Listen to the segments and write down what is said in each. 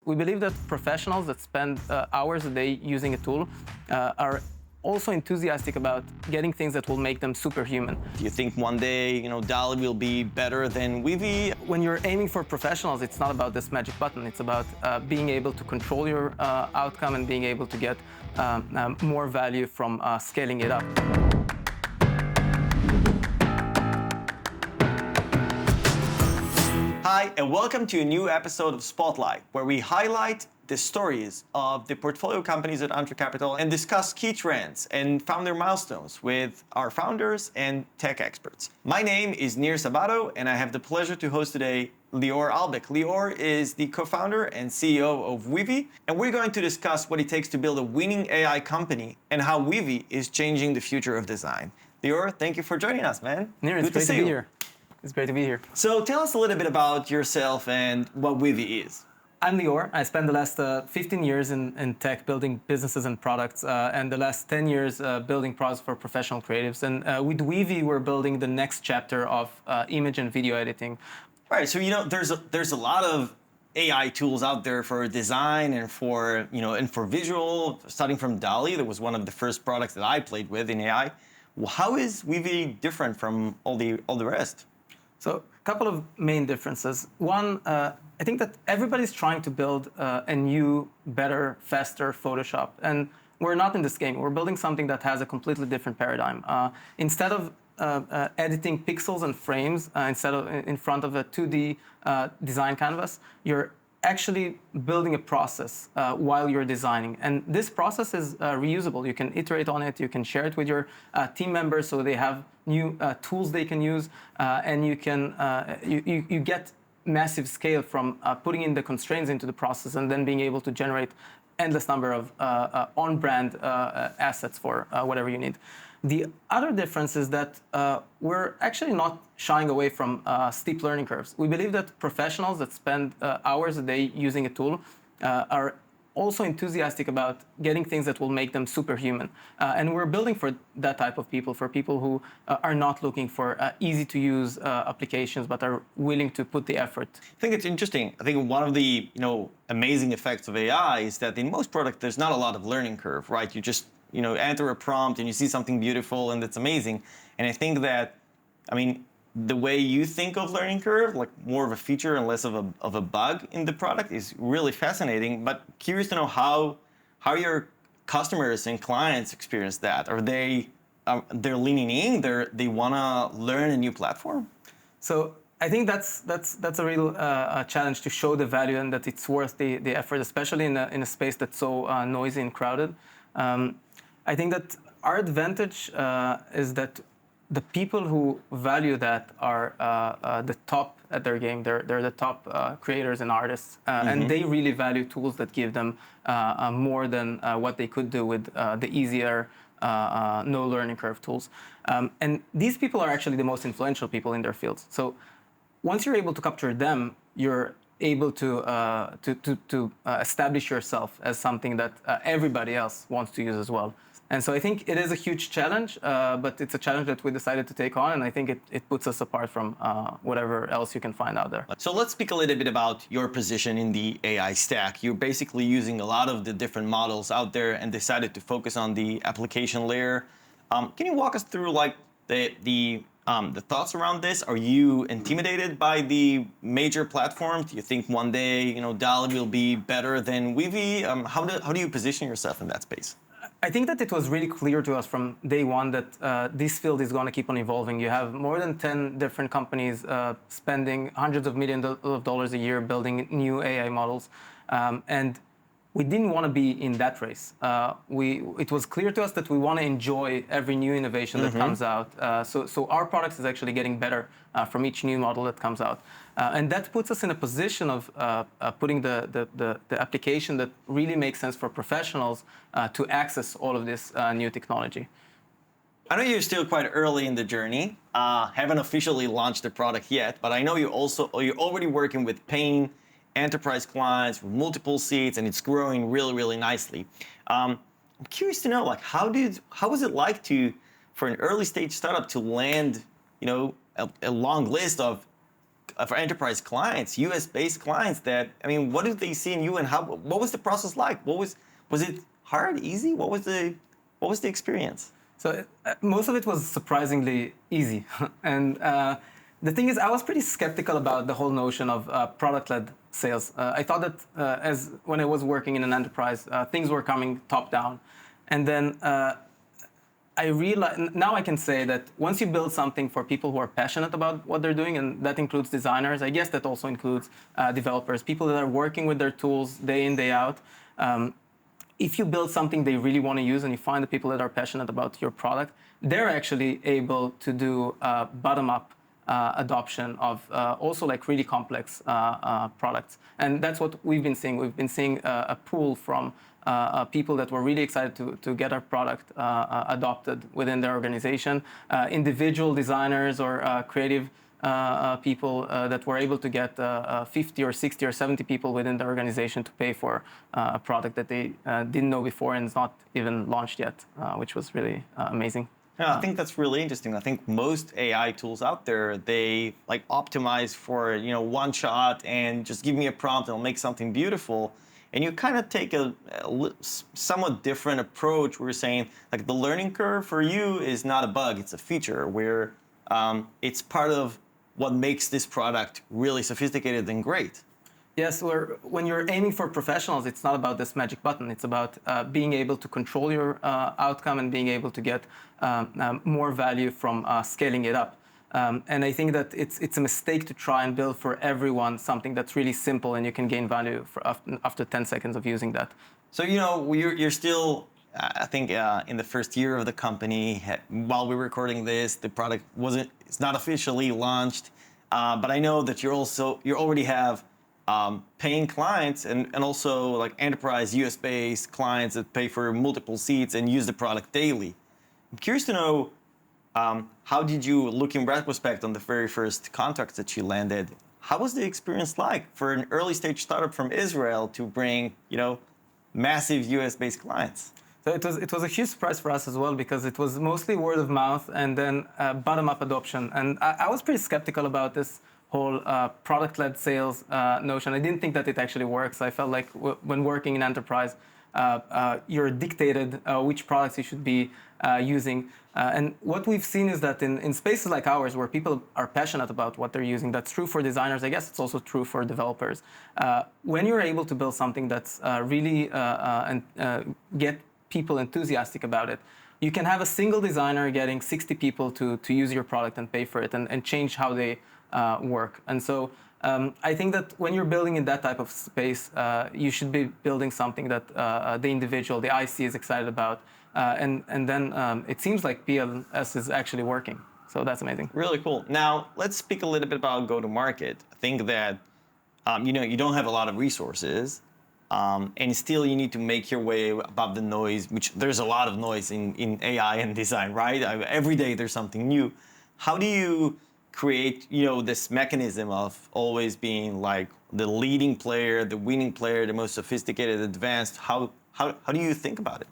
We believe that professionals that spend hours a day using a tool are also enthusiastic about getting things that will make them superhuman. Do you think one day, DALL-E will be better than Weavy? When you're aiming for professionals, it's not about this magic button. It's about being able to control your outcome and being able to get more value from scaling it up. Hi, and welcome to a new episode of Spotlight, where we highlight the stories of the portfolio companies at Entrée Capital and discuss key trends and founder milestones with our founders and tech experts. My name is Nir Sabato, and I have the pleasure to host today Lior Albeck. Lior is the co-founder and CEO of Weavy, and we're going to discuss what it takes to build a winning AI company and how Weavy is changing the future of design. Lior, thank you for joining us, man. Nir, it's great to be here. It's great to be here. So tell us a little bit about yourself and what Weavy is. I'm Lior. I spent the last 15 years in tech building businesses and products, and the last 10 years building products for professional creatives. And with Weavy, we're building the next chapter of image and video editing. All right, so there's a lot of AI tools out there for design and for visual. Starting from DALL-E, that was one of the first products that I played with in AI. Well, how is Weavy different from all the rest? So a couple of main differences. One, I think that everybody's trying to build a new, better, faster Photoshop. And we're not in this game. We're building something that has a completely different paradigm. Instead of editing pixels and frames instead of in front of a 2D design canvas, you're actually building a process while you're designing. And this process is reusable. You can iterate on it. You can share it with your team members so they have new tools they can use. And you can you get massive scale from putting in the constraints into the process and then being able to generate endless number of on-brand assets for whatever you need. The other difference is that we're actually not shying away from steep learning curves. We believe that professionals that spend hours a day using a tool are also enthusiastic about getting things that will make them superhuman. And we're building for that type of people, for people who are not looking for easy-to-use applications, but are willing to put the effort. I think it's interesting. I think one of the amazing effects of AI is that in most products, there's not a lot of learning curve, right? You just enter a prompt and you see something beautiful and it's amazing. And I think that, the way you think of learning curve, like more of a feature and less of a bug in the product, is really fascinating. But curious to know how your customers and clients experience that. Are they're leaning in? They want to learn a new platform? So I think that's a real challenge to show the value and that it's worth the effort, especially in a space that's so noisy and crowded. I think that our advantage is that the people who value that are the top at their game. They're the top creators and artists, and they really value tools that give them more than what they could do with the easier, no learning curve tools. And these people are actually the most influential people in their fields. So once you're able to capture them, you're able to establish yourself as something that everybody else wants to use as well. And so I think it is a huge challenge, but it's a challenge that we decided to take on, and I think it puts us apart from whatever else you can find out there. So let's speak a little bit about your position in the AI stack. You're basically using a lot of the different models out there and decided to focus on the application layer. Can you walk us through the thoughts around this? Are you intimidated by the major platforms? Do you think one day DALL-E will be better than Weavy? How do you position yourself in that space? I think that it was really clear to us from day one that this field is going to keep on evolving. You have more than 10 different companies spending hundreds of millions of dollars a year building new AI models. And we didn't want to be in that race. It was clear to us that we want to enjoy every new innovation that comes out. So our product is actually getting better from each new model that comes out. And that puts us in a position of putting the application that really makes sense for professionals to access all of this new technology. I know you're still quite early in the journey. Haven't officially launched the product yet, but I know you're already working with paying enterprise clients with multiple seats, and it's growing really, really nicely. I'm curious to know, how was it like for an early stage startup to land, a long list of for enterprise clients, US-based clients, that, I mean, what did they see in you, and what was the process like? Was it hard, easy? What was the experience? So most of it was surprisingly easy. And the thing is, I was pretty skeptical about the whole notion of product-led sales. I thought that when I was working in an enterprise, things were coming top-down. And then I realized, now I can say that once you build something for people who are passionate about what they're doing, and that includes designers, I guess that also includes developers, people that are working with their tools day in, day out. If you build something they really want to use and you find the people that are passionate about your product, they're actually able to do bottom-up adoption of also like really complex products. And that's what we've been seeing. We've been seeing a pool from people that were really excited to get our product adopted within their organization, individual designers or creative people that were able to get 50 or 60 or 70 people within the organization to pay for a product that they didn't know before and is not even launched yet, which was really amazing. Yeah, I think that's really interesting. I think most AI tools out there, they like optimize for, one shot and just give me a prompt and it'll make something beautiful. And you kind of take a somewhat different approach. We're saying like the learning curve for you is not a bug, it's a feature where it's part of what makes this product really sophisticated and great. Yes, when you're aiming for professionals, it's not about this magic button. It's about being able to control your outcome and being able to get more value from scaling it up. And I think that it's a mistake to try and build for everyone something that's really simple and you can gain value after 10 seconds of using that. So, you're still, I think, in the first year of the company. While we're recording this, the product it's not officially launched, but I know that you already have paying clients and also like enterprise US-based clients that pay for multiple seats and use the product daily. I'm curious to know, how did you, look in retrospect on the very first contracts that you landed, how was the experience like for an early stage startup from Israel to bring, massive US-based clients? So it was a huge surprise for us as well because it was mostly word of mouth and then bottom-up adoption. And I was pretty skeptical about this whole product-led sales notion. I didn't think that it actually works. I felt like when working in enterprise, you're dictated which products you should be using. And what we've seen is that in spaces like ours, where people are passionate about what they're using, that's true for designers. I guess it's also true for developers. When you're able to build something that's really get people enthusiastic about it, you can have a single designer getting 60 people to use your product and pay for it and change how they work. And so I think that when you're building in that type of space, you should be building something that the individual, the IC is excited about. And then it seems like PLS is actually working. So that's amazing. Really cool. Now, let's speak a little bit about go-to-market. I think that, you don't have a lot of resources, and still you need to make your way above the noise, which there's a lot of noise in AI and design, right? Every day there's something new. How do you create, this mechanism of always being like the leading player, the winning player, the most sophisticated, advanced? How do you think about it?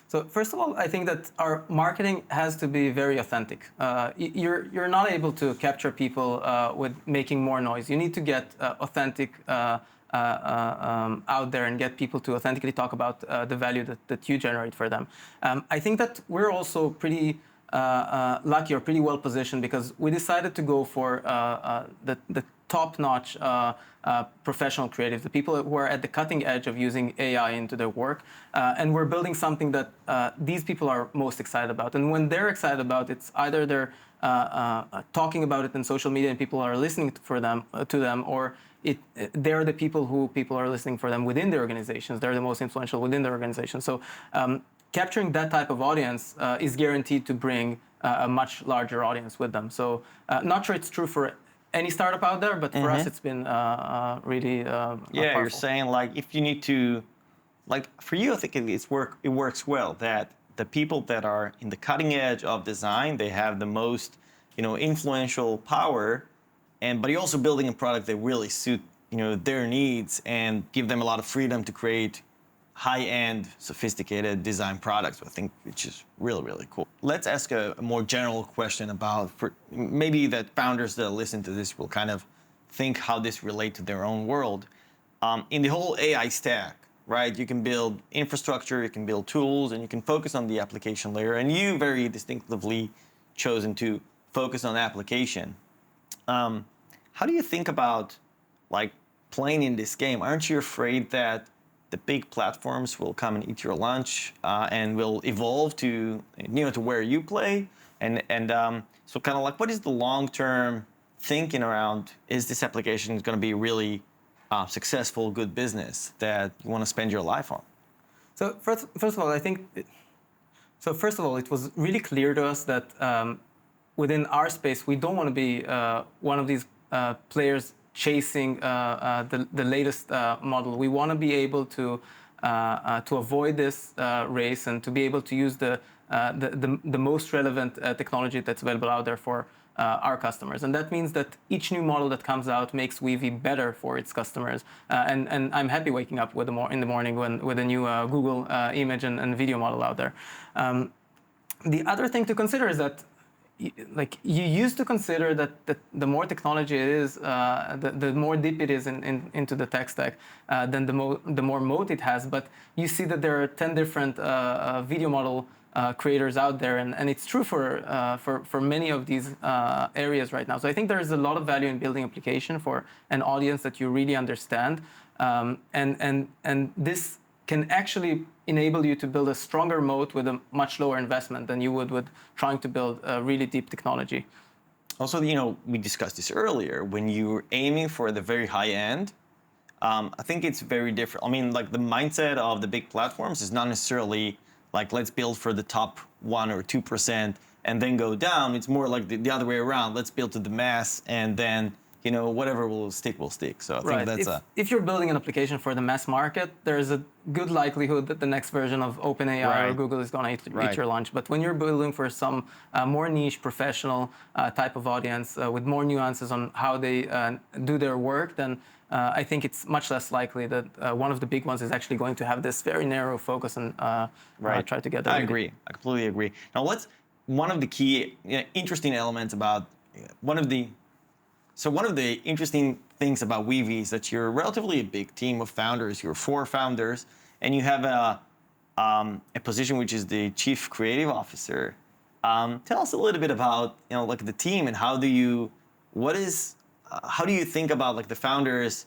So first of all, I think that our marketing has to be very authentic. You're not able to capture people with making more noise. You need to get authentic out there and get people to authentically talk about the value that you generate for them. I think that we're also pretty lucky or pretty well positioned because we decided to go for the top-notch professional creatives, the people who are at the cutting edge of using AI into their work. And we're building something that these people are most excited about. And when they're excited about it, it's either they're talking about it in social media and people are listening to them, or they're the people who people are listening for them within the organizations. They're the most influential within the organization. So capturing that type of audience is guaranteed to bring a much larger audience with them. So not sure it's true for any startup out there, but for us, it's been really powerful. You're saying like if you need to, like for you, I think it works well that the people that are in the cutting edge of design, they have the most, influential power, but you're also building a product that really suit, their needs and give them a lot of freedom to create high-end, sophisticated design products, I think, which is really, really cool. Let's ask a more general question about, maybe that founders that listen to this will kind of think how this relates to their own world. In the whole AI stack, right? You can build infrastructure, you can build tools, and you can focus on the application layer. And you very distinctively chosen to focus on application. How do you think about like playing in this game? Aren't you afraid that the big platforms will come and eat your lunch and will evolve to to where you play? So kind of like, what is the long-term thinking around? Is this application going to be really successful, good business that you want to spend your life on? So first of all, I think. First of all, it was really clear to us that within our space, we don't want to be one of these players chasing the latest model. We want to be able to avoid this race and to be able to use the most relevant technology that's available out there for our customers. And that means that each new model that comes out makes Weavy better for its customers. And I'm happy waking up in the morning with a new Google image and video model out there. The other thing to consider is that you used to consider that the more technology it is, the more deep it is into the tech stack, then the more moat it has. But you see that there are 10 different video model creators out there, and it's true for many of these areas right now. So I think there is a lot of value in building application for an audience that you really understand, and this can actually enable you to build a stronger moat with a much lower investment than you would with trying to build a really deep technology. Also, we discussed this earlier. When you're aiming for the very high end, I think it's very different. I mean, like the mindset of the big platforms is not necessarily like, let's build for the top 1 or 2% and then go down. It's more like the other way around. Let's build to the mass, and then whatever will stick will stick. So I think that's if you're building an application for the mass market, there's a good likelihood that the next version of OpenAI or Google is going to eat your lunch. But when you're building for some more niche, professional type of audience with more nuances on how they do their work, then I think it's much less likely that one of the big ones is actually going to have this very narrow focus and try to get there. I agree. I completely agree. Now, one of the key interesting elements about one of the interesting things about Weavy is that you're relatively a big team of founders. You're 4 founders, and you have a position which is the Chief Creative Officer. Tell us a little bit about like the team and how do you think about like the founders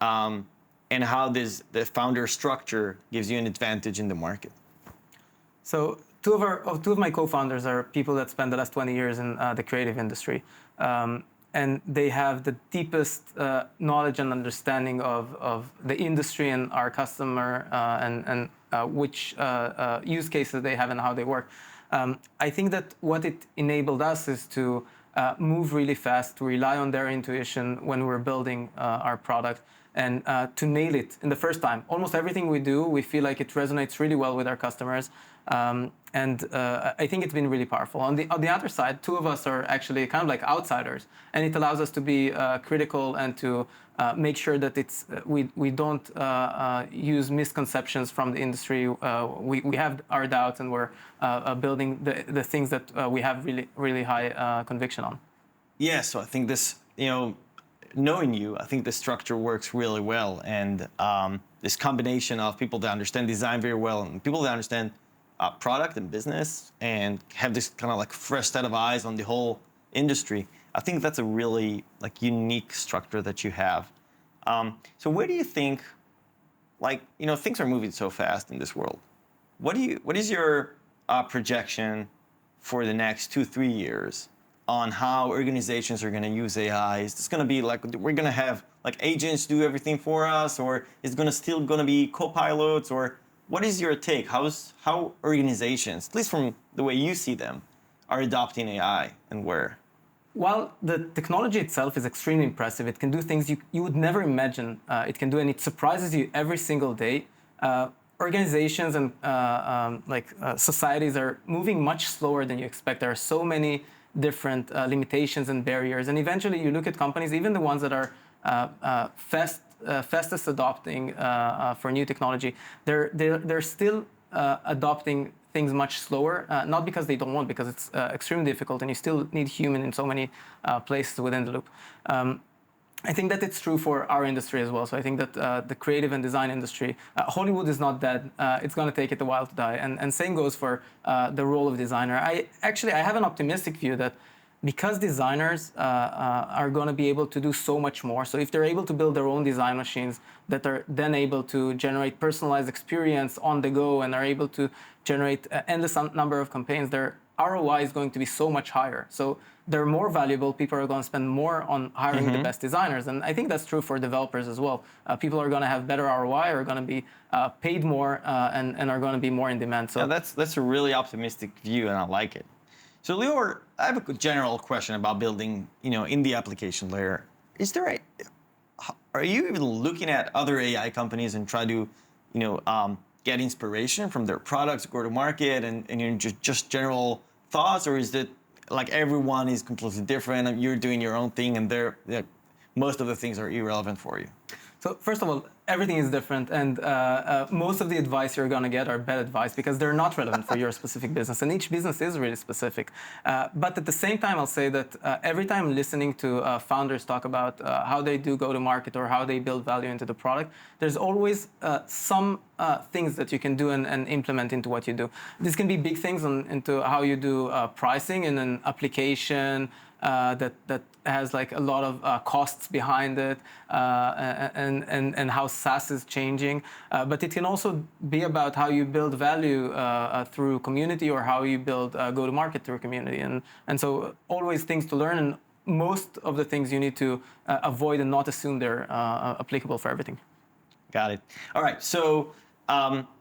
and how the founder structure gives you an advantage in the market? So two of my co-founders are people that spent the last 20 years in the creative industry. And they have the deepest knowledge and understanding of the industry and our customer and which use cases they have and how they work. I think that what it enabled us is to move really fast, to rely on their intuition when we're building our product, and to nail it in the first time. Almost everything we do, we feel like it resonates really well with our customers. And I think it's been really powerful. On the other side, 2 of us are actually kind of like outsiders, and it allows us to be critical and to make sure that we don't use misconceptions from the industry. We have our doubts, and we're building the things that we have really high conviction on. Yeah, so I think this, knowing you, I think the structure works really well, and this combination of people that understand design very well and people that understand product and business and have this kind of like fresh set of eyes on the whole industry. I think that's a really like unique structure that you have. So where do you think, things are moving so fast in this world. What is your projection for the next 2-3 years on how organizations are going to use AI? Is this going to be like we're going to have like agents do everything for us, or is it still going to be co-pilots, or what is your take? How organizations, at least from the way you see them, are adopting AI and where? While the technology itself is extremely impressive, it can do things you would never imagine it can do, and it surprises you every single day. Organizations and societies are moving much slower than you expect. There are so many different limitations and barriers, and eventually you look at companies, even the ones that are fastest adopting for new technology, they're still adopting things much slower, not because they don't want, because it's extremely difficult, and you still need human in so many places within the loop. I think that it's true for our industry as well. So I think that the creative and design industry, Hollywood is not dead. It's going to take it a while to die. And same goes for the role of designer. I have an optimistic view that because designers are going to be able to do so much more. So if they're able to build their own design machines that are then able to generate personalized experience on the go and are able to generate endless number of campaigns, their ROI is going to be so much higher. So they're more valuable. People are going to spend more on hiring the best designers. And I think that's true for developers as well. People are going to have better ROI, are going to be paid more, and are going to be more in demand. So yeah, that's a really optimistic view, and I like it. So Lior, I have a general question about building, in the application layer. Are you even looking at other AI companies and try to, get inspiration from their products, go to market, and just general thoughts, or is it like everyone is completely different and you're doing your own thing and most of the things are irrelevant for you? So first of all, everything is different, and most of the advice you're going to get are bad advice because they're not relevant for your specific business, and each business is really specific. But at the same time, I'll say that every time listening to founders talk about how they do go-to-market or how they build value into the product, there's always some things that you can do and implement into what you do. This can be big things into how you do pricing in an application that has like a lot of costs behind it, and how SaaS is changing. But it can also be about how you build value through community, or how you build go-to-market through community. And so always things to learn, and most of the things you need to avoid and not assume they're applicable for everything. Got it. All right. So,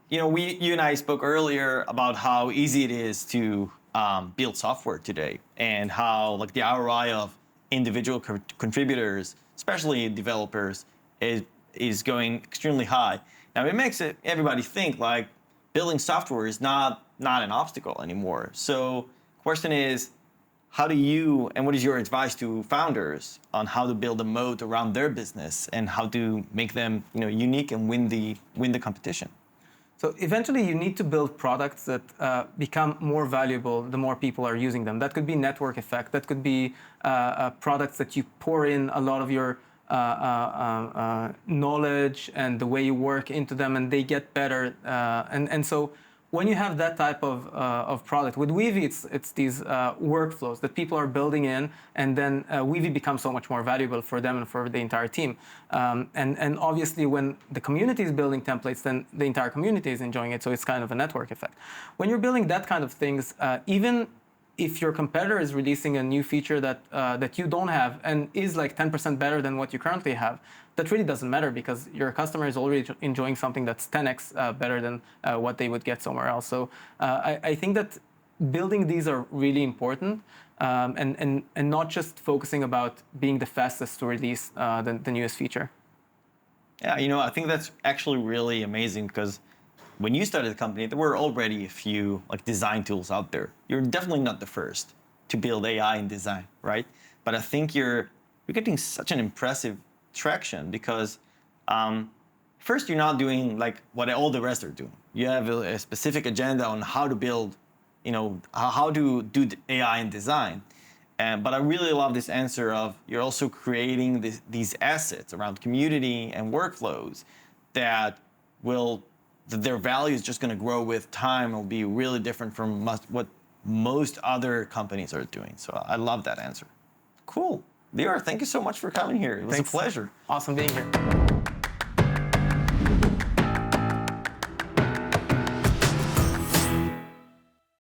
you and I spoke earlier about how easy it is to build software today, and how like the ROI of individual contributors, especially developers, is going extremely high. Now it makes everybody think like building software is not an obstacle anymore. So question is, how do you, and what is your advice to founders on how to build a moat around their business and how to make them unique and win the competition? So eventually you need to build products that become more valuable the more people are using them. That could be network effect. That could be products that you pour in a lot of your knowledge and the way you work into them, and they get better. And so when you have that type of product, with Weavy, it's these workflows that people are building in, and then Weavy becomes so much more valuable for them and for the entire team. And obviously, when the community is building templates, then the entire community is enjoying it, so it's kind of a network effect. When you're building that kind of things, even if your competitor is releasing a new feature that you don't have and is like 10% better than what you currently have, that really doesn't matter because your customer is already enjoying something that's 10x better than what they would get somewhere else. So I think that building these are really important, and not just focusing about being the fastest to release the newest feature. Yeah, I think that's actually really amazing because when you started the company, there were already a few like design tools out there. You're definitely not the first to build AI in design, right? But I think you're getting such an impressive traction because first, you're not doing like what all the rest are doing. You have a specific agenda on how to build, how to do the AI in design. But I really love this answer of you're also creating these assets around community and workflows that their value is just going to grow with time. Will be really different from what most other companies are doing. So I love that answer. Cool. Lior, thank you so much for coming here. It was a pleasure. Awesome being here.